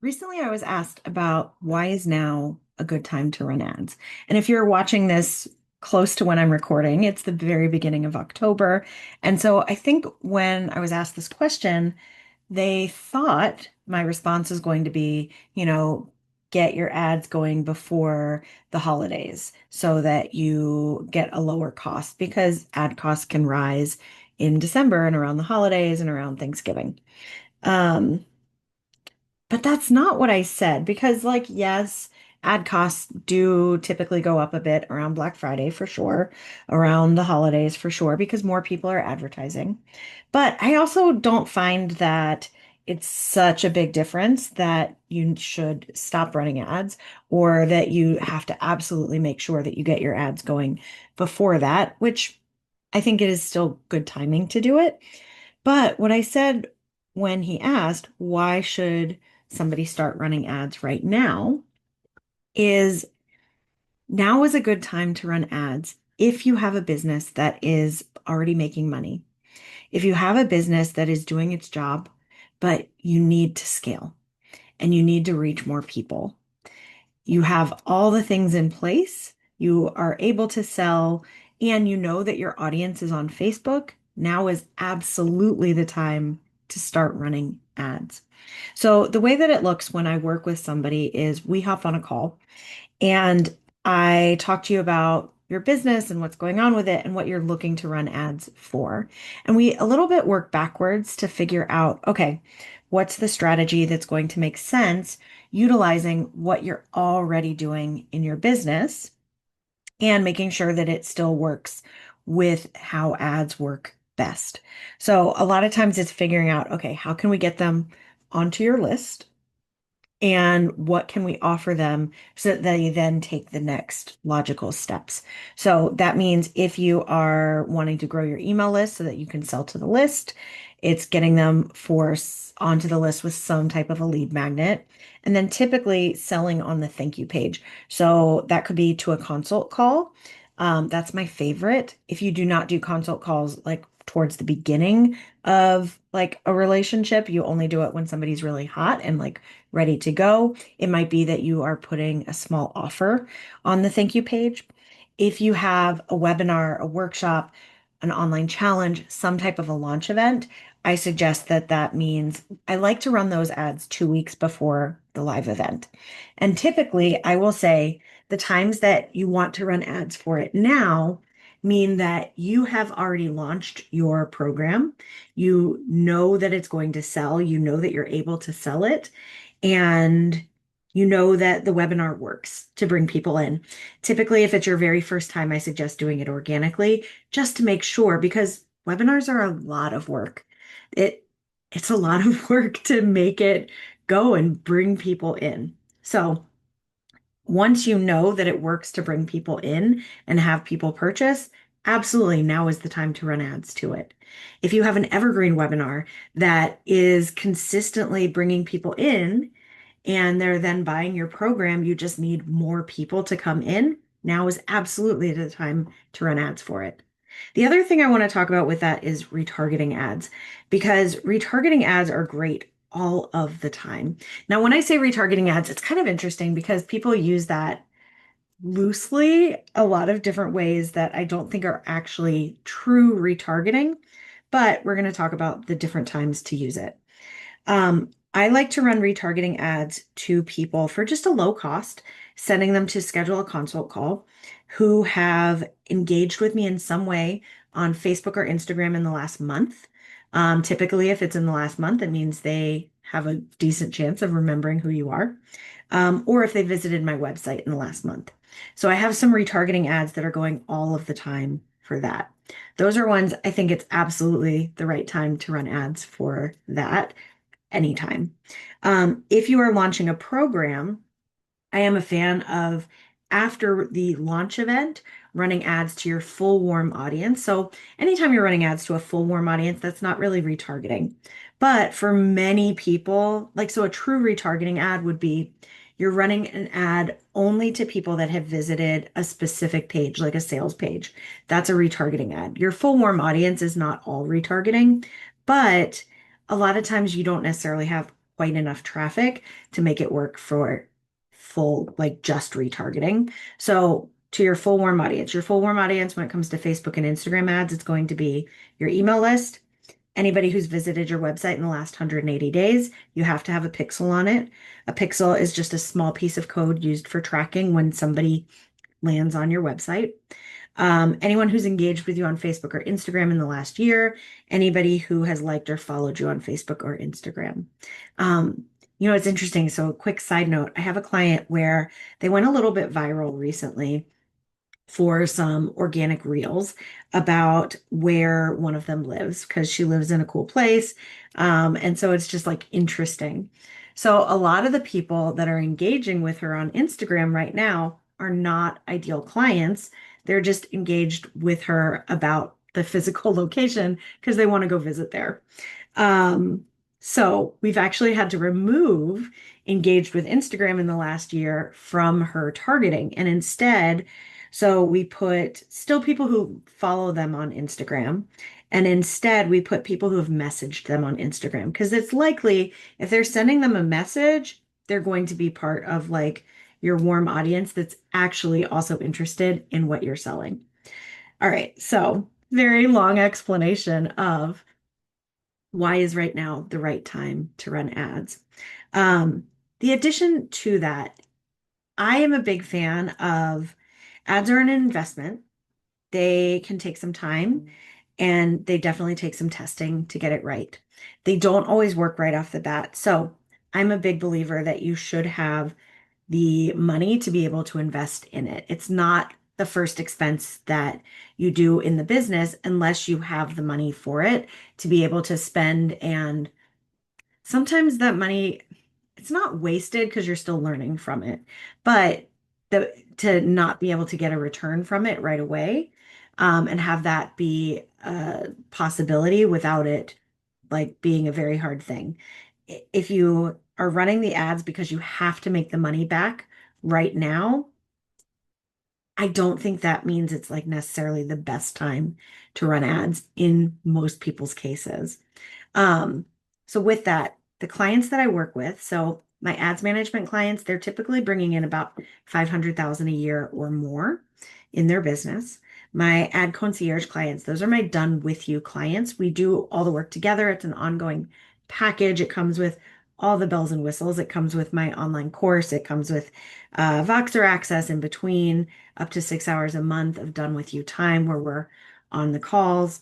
Recently, I was asked about why is now a good time to run ads. And if you're watching this close to when I'm recording, it's the very beginning of October. And so I think when I was asked this question, they thought my response was going to be, get your ads going before the holidays so that you get a lower cost because ad costs can rise in December and around the holidays and around Thanksgiving. Um, but that's not what I said because, like, yes, ad costs do typically go up a bit around Black Friday for sure, around the holidays for sure, because more people are advertising. But I also don't find that it's such a big difference that you should stop running ads or that you have to absolutely make sure that you get your ads going before that, which I think it is still good timing to do it. But what I said when he asked, why should somebody start running ads right now, is now is a good time to run ads if you have a business that is already making money. If you have a business that is doing its job, but you need to scale and you need to reach more people. You have all the things in place, you are able to sell, and you know that your audience is on Facebook. Now is absolutely the time to start running ads. So, the way that it looks when I work with somebody is we hop on a call and I talk to you about your business and what's going on with it and what you're looking to run ads for. And we a little bit work backwards to figure out, okay, what's the strategy that's going to make sense utilizing what you're already doing in your business and making sure that it still works with how ads work best. So a lot of times it's figuring out, okay, how can we get them onto your list? And what can we offer them so that they then take the next logical steps? So that means if you are wanting to grow your email list so that you can sell to the list, it's getting them onto the list with some type of a lead magnet, and then typically selling on the thank you page. So that could be to a consult call. That's my favorite. If you do not do consult calls like towards the beginning of like a relationship, you only do it when somebody's really hot and like ready to go. It might be that you are putting a small offer on the thank you page. If you have a webinar, a workshop, an online challenge, some type of a launch event, I suggest that that means I like to run those ads 2 weeks before the live event. And typically, I will say the times that you want to run ads for it now mean that you have already launched your program. You know that it's going to sell. You know that you're able to sell it. And you know that the webinar works to bring people in. Typically, if it's your very first time, I suggest doing it organically just to make sure because webinars are a lot of work. It it's a lot of work to make it go and bring people in. So once you know that it works to bring people in and have people purchase, absolutely now is the time to run ads to it. If you have an evergreen webinar that is consistently bringing people in and they're then buying your program, you just need more people to come in. Now is absolutely the time to run ads for it. The other thing I want to talk about with that is retargeting ads, because retargeting ads are great all of the time. Now, when I say retargeting ads, it's kind of interesting because people use that loosely a lot of different ways that I don't think are actually true retargeting, but we're going to talk about the different times to use it. I like to run retargeting ads to people for just a low cost, sending them to schedule a consult call who have engaged with me in some way on Facebook or Instagram in the last month. Typically, if it's in the last month, it means they have a decent chance of remembering who you are, or if they visited my website in the last month. So I have some retargeting ads that are going all of the time for that. Those are ones I think it's absolutely the right time to run ads for that anytime. If you are launching a program, I am a fan of after the launch event, running ads to your full warm audience. So anytime you're running ads to a full warm audience, that's not really retargeting. But for many people, like so a true retargeting ad would be you're running an ad only to people that have visited a specific page, like a sales page. That's a retargeting ad. Your full warm audience is not all retargeting, but a lot of times you don't necessarily have quite enough traffic to make it work for full, like just retargeting. So to your full warm audience when it comes to Facebook and Instagram ads, it's going to be your email list. Anybody who's visited your website in the last 180 days, you have to have a pixel on it. A pixel is just a small piece of code used for tracking when somebody lands on your website. Anyone who's engaged with you on Facebook or Instagram in the last year, anybody who has liked or followed you on Facebook or Instagram. Um, it's interesting. So, quick side note, I have a client where they went a little bit viral recently for some organic reels about where one of them lives because she lives in a cool place. And so it's just like interesting. So a lot of the people that are engaging with her on Instagram right now are not ideal clients. They're just engaged with her about the physical location because they want to go visit there. Um, so we've actually had to remove engaged with Instagram in the last year from her targeting. And instead, so we put still people who follow them on Instagram. And instead, we put people who have messaged them on Instagram because it's likely if they're sending them a message, they're going to be part of like your warm audience that's actually also interested in what you're selling. All right. So, very long explanation of why is right now the right time to run ads. The addition to that, I am a big fan of ads are an investment. They can take some time and they definitely take some testing to get it right. They don't always work right off the bat. So I'm a big believer that you should have the money to be able to invest in it. It's not the first expense that you do in the business unless you have the money for it to be able to spend. And sometimes that money, it's not wasted because you're still learning from it, but to not be able to get a return from it right away, and have that be a possibility without it like being a very hard thing. If you are running the ads because you have to make the money back right now, I don't think that means it's like necessarily the best time to run ads in most people's cases. Um, so with that, the clients that I work with, so my ads management clients, they're typically bringing in about 500,000 a year or more in their business. My ad concierge clients, those are my done with you clients. We do all the work together. It's an ongoing package. It comes with all the bells and whistles. It comes with my online course. It comes with Voxer access in between, up to 6 hours a month of done with you time where we're on the calls.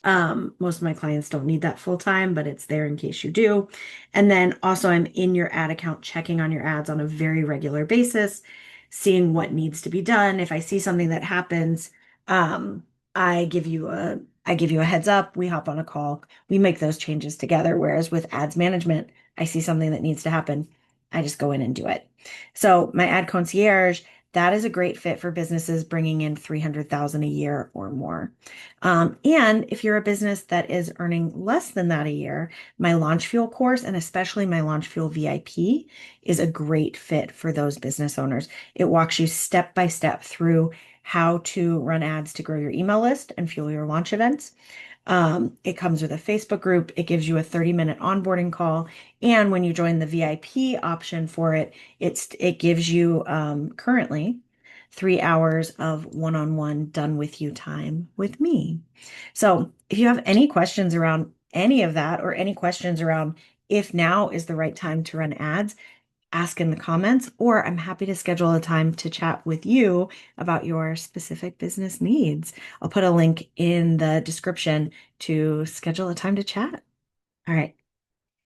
Most of my clients don't need that full time, but it's there in case you do. And then also I'm in your ad account checking on your ads on a very regular basis, seeing what needs to be done. If I see something that happens, um, I give you a heads up, we hop on a call, we make those changes together. Whereas with ads management, I see something that needs to happen, I just go in and do it. So my ad concierge, that is a great fit for businesses bringing in 300,000 a year or more. And if you're a business that is earning less than that a year, my Launch Fuel course and especially my Launch Fuel VIP is a great fit for those business owners. It walks you step by step through how to run ads to grow your email list and fuel your launch events. It comes with a Facebook group. It gives you a 30-minute onboarding call. And when you join the VIP option for it, it gives you currently 3 hours of one-on-one done with you time with me. So if you have any questions around any of that or any questions around if now is the right time to run ads, ask in the comments, or I'm happy to schedule a time to chat with you about your specific business needs. I'll put a link in the description to schedule a time to chat. All right.